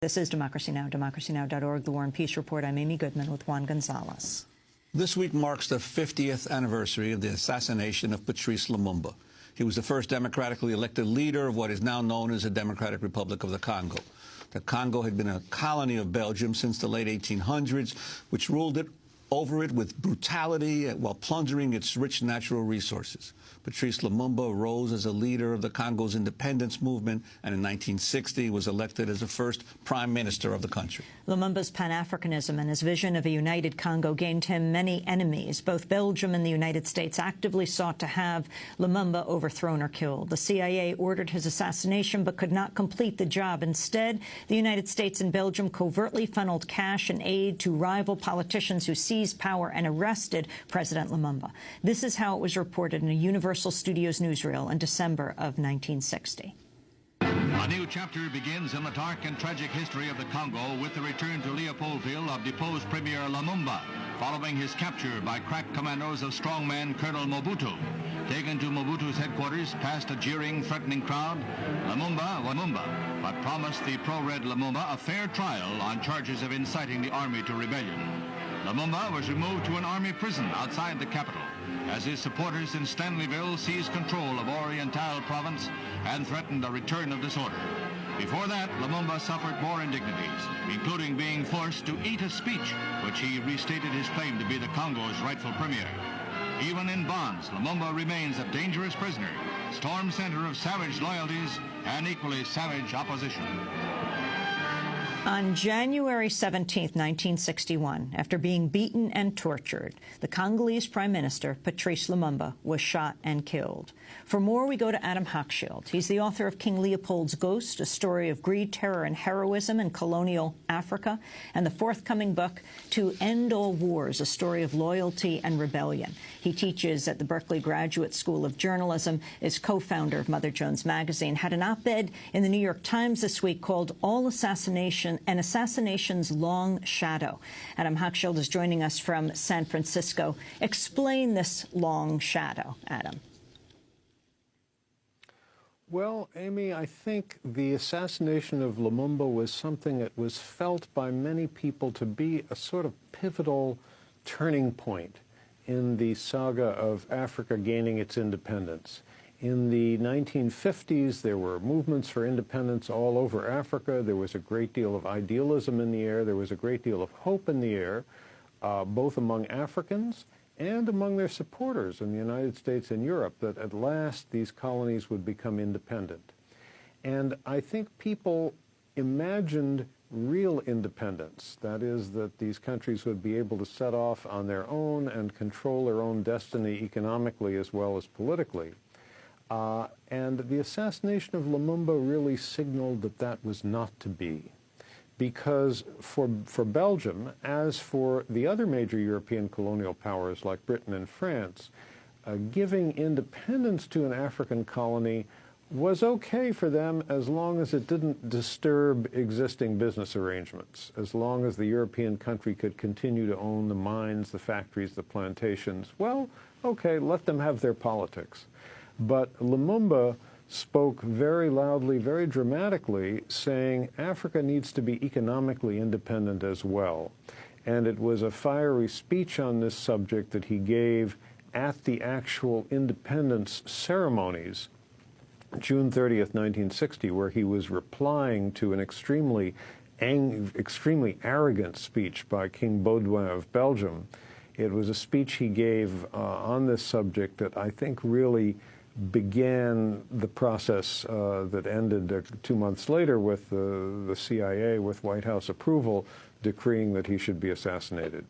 This is Democracy Now!, democracynow.org, The War and Peace Report. I'm Amy Goodman with Juan Gonzalez. This week marks the 50th anniversary of the assassination of Patrice Lumumba. He was the first democratically elected leader of what is now known as the Democratic Republic of the Congo. The Congo had been a colony of Belgium since the late 1800s, which ruled over it with brutality while plundering its rich natural resources. Patrice Lumumba rose as a leader of the Congo's independence movement and in 1960 was elected as the first prime minister of the country. Lumumba's Pan-Africanism and his vision of a united Congo gained him many enemies. Both Belgium and the United States actively sought to have Lumumba overthrown or killed. The CIA ordered his assassination but could not complete the job. Instead, the United States and Belgium covertly funneled cash and aid to rival politicians who seized power and arrested President Lumumba. This is how it was reported in a Universal Studios newsreel in December of 1960. A new chapter begins in the dark and tragic history of the Congo with the return to Leopoldville of deposed Premier Lumumba, following his capture by crack commandos of strongman Colonel Mobutu. Taken to Mobutu's headquarters, past a jeering, threatening crowd, Lumumba, but promised the pro-red Lumumba a fair trial on charges of inciting the army to rebellion. Lumumba was removed to an army prison outside the capital as his supporters in Stanleyville seized control of Oriental province and threatened a return of disorder. Before that, Lumumba suffered more indignities, including being forced to eat a speech which he restated his claim to be the Congo's rightful premier. Even in bonds, Lumumba remains a dangerous prisoner, storm center of savage loyalties and equally savage opposition. On January 17, 1961, after being beaten and tortured, the Congolese Prime Minister, Patrice Lumumba, was shot and killed. For more, we go to Adam Hochschild. He's the author of King Leopold's Ghost, a story of greed, terror, and heroism in colonial Africa, and the forthcoming book, To End All Wars, a story of loyalty and rebellion. He teaches at the Berkeley Graduate School of Journalism, is co-founder of Mother Jones Magazine, had an op-ed in the New York Times this week called An Assassination's Long Shadow. Adam Hochschild is joining us from San Francisco. Explain this long shadow, Adam. Well, Amy, I think the assassination of Lumumba was something that was felt by many people to be a sort of pivotal turning point in the saga of Africa gaining its independence. In the 1950s, there were movements for independence all over Africa. There was a great deal of idealism in the air. There was a great deal of hope in the air, both among Africans and among their supporters in the United States and Europe, that at last these colonies would become independent. And I think people imagined real independence, that is, that these countries would be able to set off on their own and control their own destiny economically as well as politically. And the assassination of Lumumba really signaled that that was not to be. Because for Belgium, as for the other major European colonial powers like Britain and France, giving independence to an African colony was okay for them as long as it didn't disturb existing business arrangements, as long as the European country could continue to own the mines, the factories, the plantations. Well, okay, let them have their politics. But Lumumba spoke very loudly, very dramatically, saying Africa needs to be economically independent as well. And it was a fiery speech on this subject that he gave at the actual independence ceremonies, June 30th, 1960, where he was replying to an extremely arrogant speech by King Baudouin of Belgium. It was a speech he gave on this subject that I think really began the process that ended 2 months later with the CIA, with White House approval, decreeing that he should be assassinated.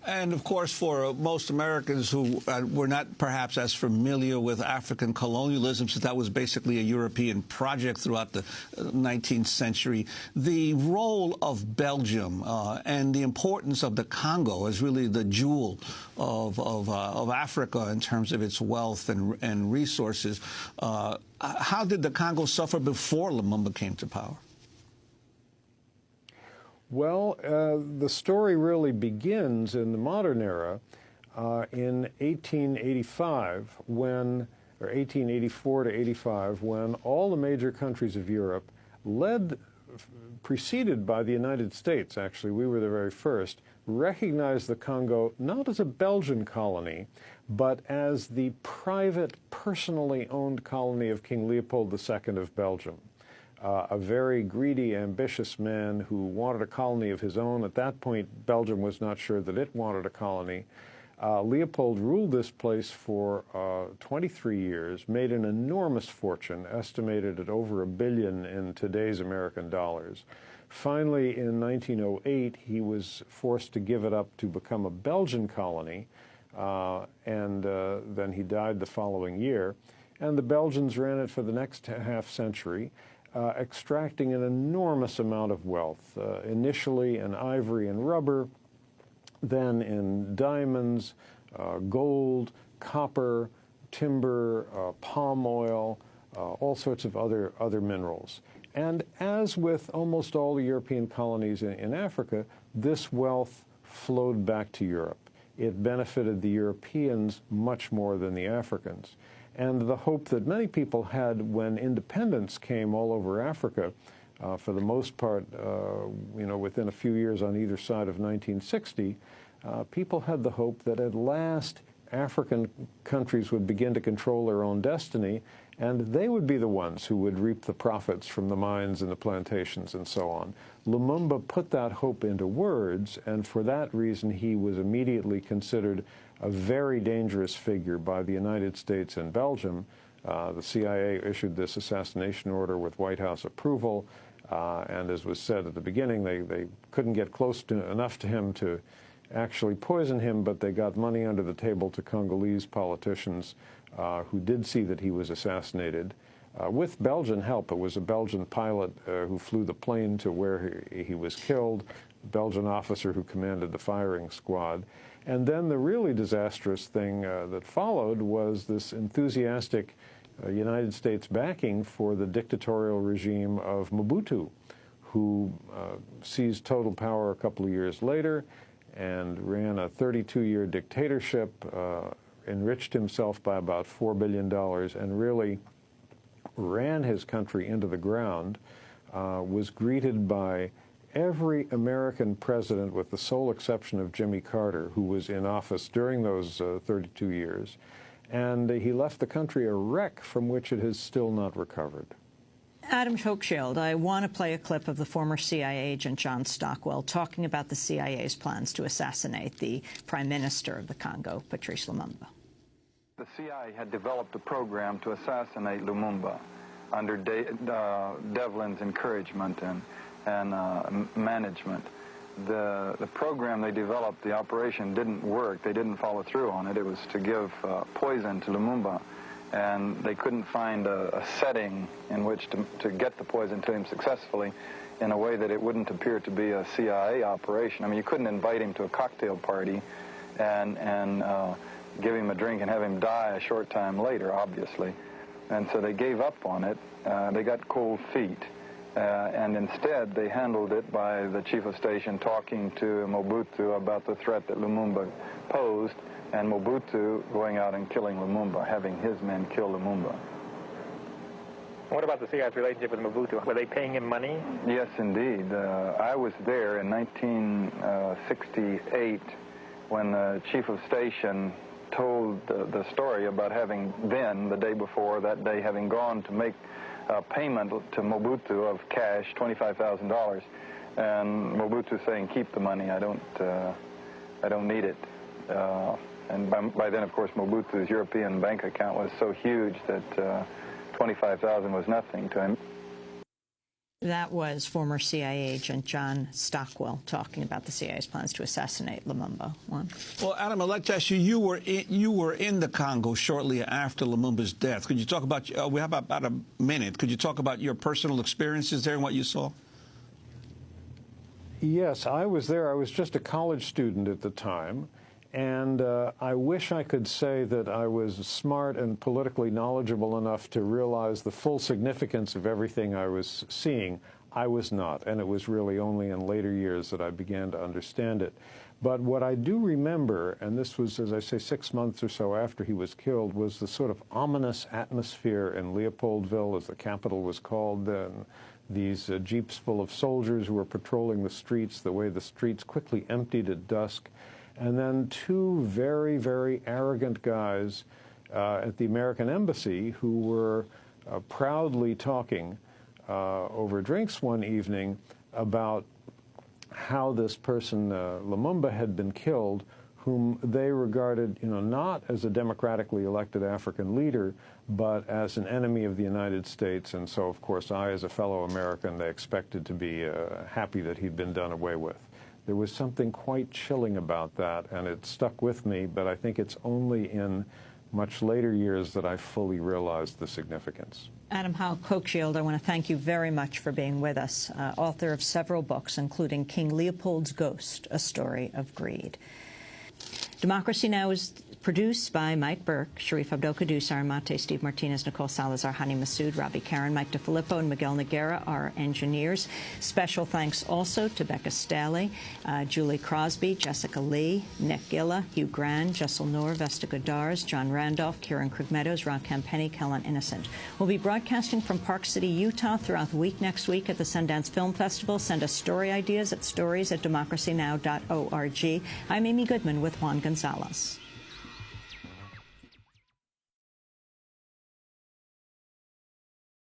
And, of course, for most Americans who were not perhaps as familiar with African colonialism, since that was basically a European project throughout the 19th century, the role of Belgium and the importance of the Congo as really the jewel of Africa in terms of its wealth and resources. How did the Congo suffer before Lumumba came to power? Well, the story really begins in the modern era in 1885, or 1884 to 85, when all the major countries of Europe, led preceded by the United States, actually, we were the very first, recognized the Congo not as a Belgian colony, but as the private, personally owned colony of King Leopold II of Belgium. A very greedy, ambitious man who wanted a colony of his own. At that point, Belgium was not sure that it wanted a colony. Leopold ruled this place for 23 years, made an enormous fortune, estimated at over $1 billion in today's American dollars. Finally, in 1908, he was forced to give it up to become a Belgian colony, and then he died the following year. And the Belgians ran it for the next half century, extracting an enormous amount of wealth, initially in ivory and rubber, then in diamonds, gold, copper, timber, palm oil, all sorts of other minerals. And as with almost all the European colonies in Africa, this wealth flowed back to Europe. It benefited the Europeans much more than the Africans. And the hope that many people had when independence came all over Africa, for the most part, within a few years on either side of 1960, people had the hope that at last African countries would begin to control their own destiny, and they would be the ones who would reap the profits from the mines and the plantations and so on. Lumumba put that hope into words, and for that reason he was immediately considered a very dangerous figure by the United States and Belgium. The CIA issued this assassination order with White House approval, and as was said at the beginning, they couldn't get close enough to him to actually poison him, but they got money under the table to Congolese politicians who did see that he was assassinated. With Belgian help. It was a Belgian pilot who flew the plane to where he was killed, a Belgian officer who commanded the firing squad. And then the really disastrous thing that followed was this enthusiastic United States backing for the dictatorial regime of Mobutu, who seized total power a couple of years later and ran a 32-year dictatorship, enriched himself by about $4 billion, and really ran his country into the ground, was greeted by every American president, with the sole exception of Jimmy Carter, who was in office during those 32 years. And he left the country a wreck from which it has still not recovered. Adam Hochschild, I want to play a clip of the former CIA agent John Stockwell talking about the CIA's plans to assassinate the Prime Minister of the Congo, Patrice Lumumba. The CIA had developed a program to assassinate Lumumba under Devlin's encouragement and management. The program they developed, the operation didn't work. They didn't follow through on it. It was to give poison to Lumumba, and they couldn't find a setting in which to get the poison to him successfully in a way that it wouldn't appear to be a CIA operation. I mean, you couldn't invite him to a cocktail party and give him a drink and have him die a short time later, obviously. And so they gave up on it. They got cold feet. And instead, they handled it by the chief of station talking to Mobutu about the threat that Lumumba posed, and Mobutu going out and killing Lumumba, having his men kill Lumumba. What about the CIA's relationship with Mobutu? Were they paying him money? Yes, indeed. I was there in 1968 when the chief of station told the story about having then, the day before, that day, having gone to make a payment to Mobutu of cash, $25,000, and Mobutu saying, "Keep the money. I don't need it." And by then, of course, Mobutu's European bank account was so huge that $25,000 was nothing to him. That was former CIA agent John Stockwell talking about the CIA's plans to assassinate Lumumba. Juan? Well, Adam, I'd like to ask you, you were in the Congo shortly after Lumumba's death. Could you talk about, we have about a minute, could you talk about your personal experiences there and what you saw? Yes, I was there. I was just a college student at the time. And I wish I could say that I was smart and politically knowledgeable enough to realize the full significance of everything I was seeing. I was not, and it was really only in later years that I began to understand it. But what I do remember, and this was, as I say, 6 months or so after he was killed, was the sort of ominous atmosphere in Leopoldville, as the capital was called then. these jeeps full of soldiers who were patrolling the streets, the way the streets quickly emptied at dusk, and then two very, very arrogant guys at the American embassy who were proudly talking over drinks one evening about how this person, Lumumba, had been killed, whom they regarded, not as a democratically elected African leader, but as an enemy of the United States. And so, of course, I, as a fellow American, they expected to be happy that he'd been done away with. There was something quite chilling about that, and it stuck with me, but I think it's only in much later years that I fully realized the significance. Adam Hochschild, I want to thank you very much for being with us, author of several books, including King Leopold's Ghost, A Story of Greed. Democracy Now! Is produced by Mike Burke, Sharif Abdel-Kadur, Sarah Mate, Steve Martinez, Nicole Salazar, Hani Massoud, Robbie Karen, Mike DeFilippo, and Miguel Noguera are engineers. Special thanks also to Becca Staley, Julie Crosby, Jessica Lee, Nick Gilla, Hugh Grand, Jessel Noor, Vesta Godars, John Randolph, Kieran Krug Meadows, Ron Campenny, Kellen Innocent. We'll be broadcasting from Park City, Utah throughout the week next week at the Sundance Film Festival. Send us story ideas at stories@democracynow.org. I'm Amy Goodman with Juan Gonzalez.